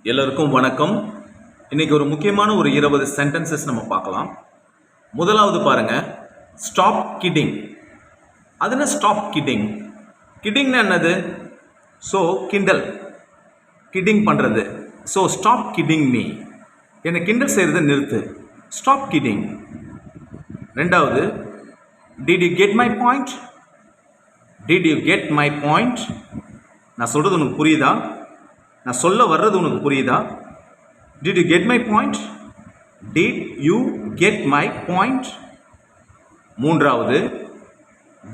எல்லாருக்கும் வணக்கம். இன்னைக்கு ஒரு முக்கியமான ஒரு 20 சென்டென்சஸ் நம்ம பார்க்கலாம். முதலாவது பாருங்க, ஸ்டாப் கிட்டிங். அது என்ன ஸ்டாப் கிட்டிங்? கிட்டிங்னா என்னது? ஸோ கிண்டல், கிட்டிங் பண்ணுறது. ஸோ ஸ்டாப் கிட்டிங் மீ, என்னை கிண்டல் செய்கிறத நிறுத்து. Stop kidding. ரெண்டாவது, did you get my point? Did you get my point? நான் சொல்கிறது உனக்கு புரியுதா? நான் சொல்ல வர்றது உனக்கு புரியுதா? Did you get my point? Did you get my point? மூன்றாவது,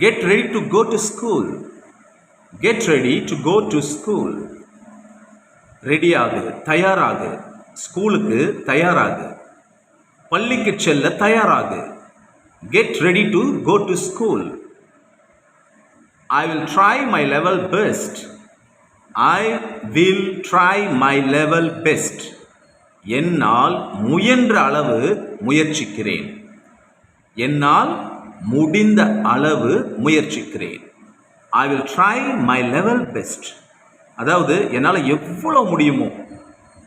get ready to go to school. Get ready to go to school. ரெடியாகு, தயாராகு, ஸ்கூலுக்கு தயாராகு, பள்ளிக்கு செல்ல தயாராகு. Get ready to go to school. I will try my level best. I will try my level best. என்னால் முயன்ற அளவு முயற்சிக்கிறேன். என்னால் முடிந்த அளவு முயற்சிக்கிறேன். I will try my level best. அதாவது என்னால் எவ்வளோ முடியுமோ,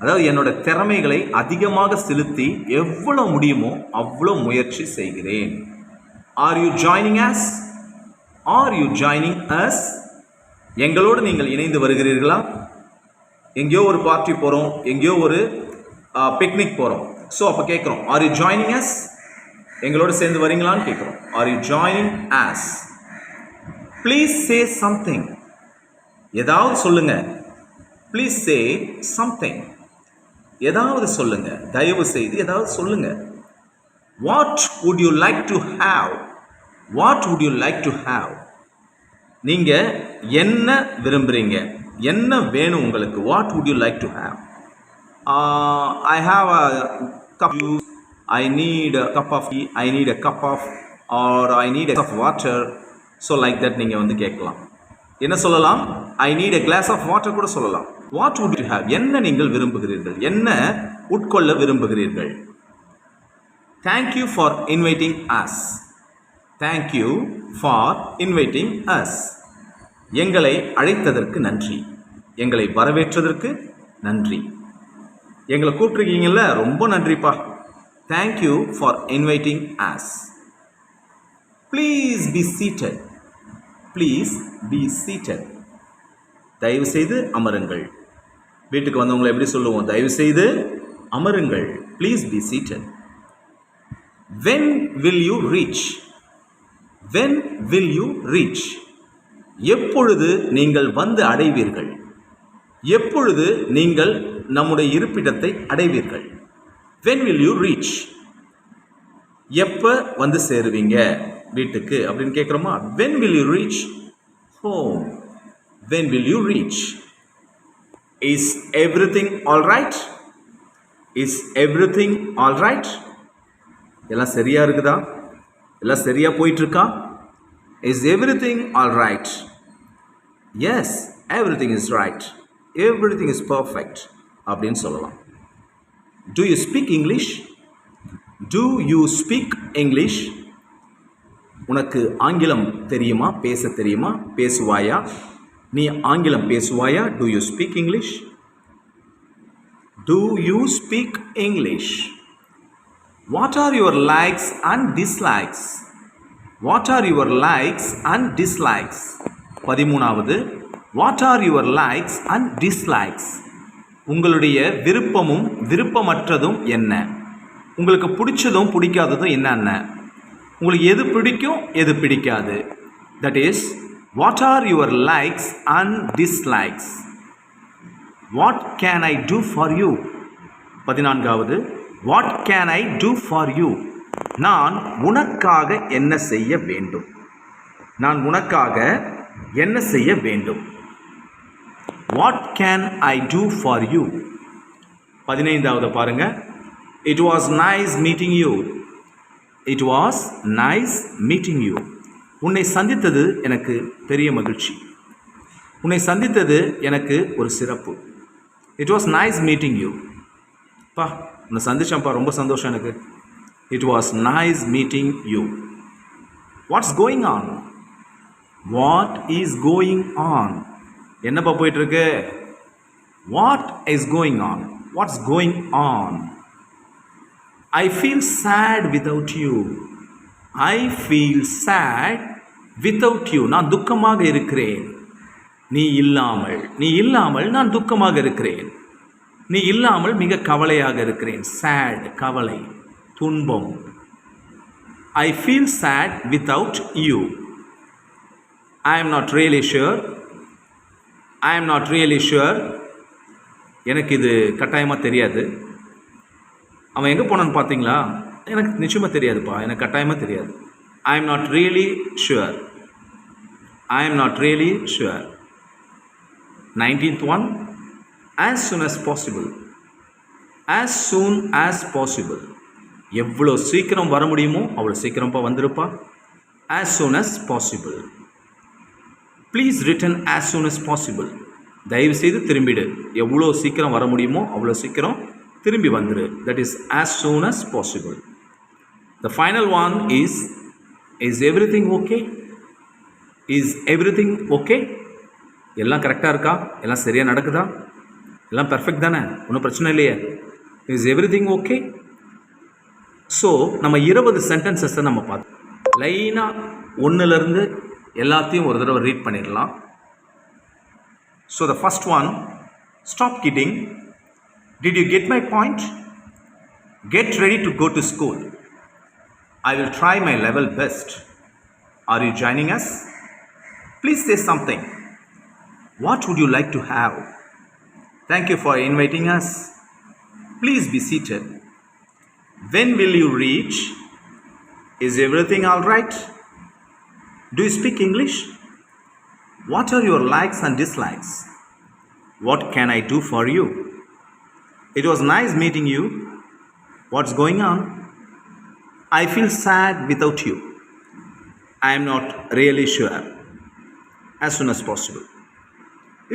அதாவது என்னோட திறமைகளை அதிகமாக செலுத்தி எவ்வளோ முடியுமோ அவ்வளோ முயற்சி செய்கிறேன். Are you joining us? Are you joining us? எங்களோடு நீங்கள் இணைந்து வருகிறீர்களா? எங்கேயோ ஒரு பார்ட்டி போகிறோம், எங்கேயோ ஒரு பிக்னிக் போகிறோம். ஸோ அப்போ கேட்குறோம், ஆர் யூ ஜாயினிங் அஸ்? எங்களோடு சேர்ந்து வரீங்களான்னு கேட்குறோம். Are you joining us? Please say something. ஏதாவது சொல்லுங்க. Please say something. ஏதாவது சொல்லுங்க, தயவு செய்து ஏதாவது சொல்லுங்க. What would you like to have? What would you like to have? நீங்கள் என்ன விரும்புகிறீங்க? என்ன வேணும் உங்களுக்கு? What would you like to have? I have a cup juice, I need a cup of tea, I need a cup of, or I need a cup of water. So like that நீங்கள் வந்து கேட்கலாம். என்ன சொல்லலாம்? I need a glass of water கூட சொல்லலாம். What would you have? என்ன நீங்கள் விரும்புகிறீர்கள்? என்ன உட்கொள்ள விரும்புகிறீர்கள்? Thank you for inviting us. Thank you for inviting us. எங்களை அழைத்ததற்கு நன்றி. எங்களை வரவேற்றதற்கு நன்றி. எங்களை கூப்பிட்டுருக்கீங்கல்ல, ரொம்ப நன்றிப்பா. Thank you for inviting us. Please be seated. Please be seated. தயவு செய்து அமருங்கள். வீட்டுக்கு வந்தவங்களை எப்படி சொல்லுவோம்? தயவு செய்து அமருங்கள். Please be seated. When will you reach? When will you reach? எப்பொழுது நீங்கள் வந்து அடைவீர்கள்? எப்பொழுது நீங்கள் நம்முடைய இருப்பிடத்தை அடைவீர்கள்? When will you reach? எப்போ வந்து சேருவீங்க வீட்டுக்கு அப்படின்னு கேட்குறோமா? When will you reach home? When will you reach? Is everything all right? Is everything all right? எல்லாம் சரியா இருக்குதா? எல்லாம் சரியா போயிட்டு இருக்கா? Is everything all right? Yes, everything is right. Everything is perfect அப்படின்னு சொல்லலாம். Do you speak English? Do you speak English? உனக்கு ஆங்கிலம் தெரியுமா? பேச தெரியுமா? பேசுவாயா? நீ ஆங்கிலம் பேசுவாயா? Do you speak English? Do you speak English? What are your likes and dislikes? What are your likes and dislikes? 13வது, What are your likes and dislikes? உங்களுடைய விருப்பமும் விருப்பமற்றதும் என்ன? உங்களுக்கு பிடிச்சதும் பிடிக்காததும் என்னென்ன? உங்களுக்கு எது பிடிக்கும், எது பிடிக்காது? That is, what are your likes and dislikes? What can I do for you? 14வது, What can I do for you? நான் உனக்காக என்ன செய்ய வேண்டும்? நான் உனக்காக என்ன செய்ய வேண்டும்? What can I do for you? 15வது பாருங்க. It was nice meeting you. It was nice meeting you. உன்னை சந்தித்தது எனக்கு பெரிய மகிழ்ச்சி. உன்னை சந்தித்தது எனக்கு ஒரு சிறப்பு. It was nice meeting you. பா, உன்னை சந்திச்சேன்ப்பா, ரொம்ப சந்தோஷம் எனக்கு. It was nice meeting you. What's going on? What is going on? என்னப்பா போயிட்டுருக்கு? What is going on? What's going on? I feel sad without you. I feel sad without you. நான் துக்கமாக இருக்கிறேன். நீ இல்லாமல் நான் துக்கமாக இருக்கிறேன். நீ இல்லாமல் மிக கவலையாக இருக்கிறேன். sad, கவலை, துன்பம். I feel sad without you. I am not really sure. I am not really sure. எனக்கு இது கட்டாயமாக தெரியாது. அவன் எங்கே போனான்னு பார்த்தீங்களா? எனக்கு நிச்சயமாக தெரியாதுப்பா, எனக்கு கட்டாயமாக தெரியாது. I am not really sure. I am not really sure. 19th one, as soon as possible. As soon as possible. எவ்வளோ சீக்கிரம் வர முடியுமோ அவ்வளோ சீக்கிரம்ப்பா வந்துருப்பா. As soon as possible. Please return as soon as possible. தயவு செய்து திரும்பிடு. எவ்வளோ சீக்கிரம் வர முடியுமோ அவ்வளோ சீக்கிரம் திரும்பி வந்துரு. That is as soon as possible. The final one is everything okay? Is everything okay? எல்லாம் கரெக்டாக இருக்கா? எல்லாம் சரியாக நடக்குதா? எல்லாம் பெர்ஃபெக்ட் தானே? ஒன்றும் பிரச்சனை இல்லையே. Is everything okay? ஸோ நம்ம 20 சென்டென்சஸை நம்ம பார்த்தோம். லைனாக ஒன்றுலேருந்து எல்லாத்தையும் ஒரு தடவை ரீட் பண்ணிடலாம். So the first one, stop kidding. Did you get my point? Get ready to go to school. I will try my level best. Are you joining us? Please say something. What would you like to have? Thank you for inviting us. Please be seated. When will you reach? Is everything all right? Do you speak English? What are your likes and dislikes? What can I do for you? It was nice meeting you. What's going on? I feel sad without you. I am not really sure. As soon as possible.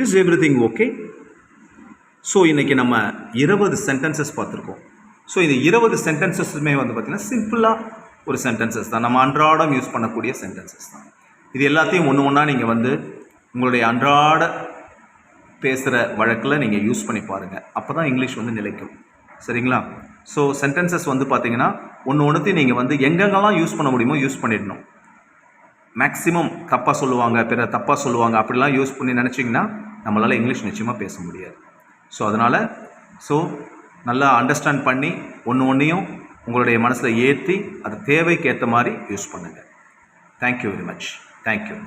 Is everything okay? So இன்றைக்கி நம்ம 20 sentences பார்த்துருக்கோம். So இந்த 20 சென்டென்சஸுமே வந்து பார்த்திங்கன்னா சிம்பிளாக ஒரு sentences தான், நம்ம அன்றாடம் யூஸ் பண்ணக்கூடிய சென்டென்சஸ் தான். இது எல்லாத்தையும் ஒன்று ஒன்றா நீங்கள் வந்து உங்களுடைய அன்றாட பேசுகிற வழக்கில் நீங்கள் யூஸ் பண்ணி பாருங்கள். அப்போ தான் இங்கிலீஷ் வந்து நிலைக்கும். சரிங்களா? ஸோ சென்டென்சஸ் வந்து பார்த்திங்கன்னா ஒன்றுத்தையும் நீங்கள் வந்து எங்கெங்கெல்லாம் யூஸ் பண்ண முடியுமோ யூஸ் பண்ணிடணும். மேக்ஸிமம் தப்பாக சொல்லுவாங்க, பிற தப்பாக சொல்லுவாங்க, அப்படிலாம் யூஸ் பண்ணி நினச்சிங்கன்னா நம்மளால் இங்கிலீஷ் நிச்சயமாக பேச முடியாது. ஸோ அதனால் நல்லா அண்டர்ஸ்டாண்ட் பண்ணி ஒன்றையும் உங்களுடைய மனசில் ஏற்றி அது தேவைக்கு ஏற்ற மாதிரி யூஸ் பண்ணுங்கள். Thank you very much. தேங்க்யூ.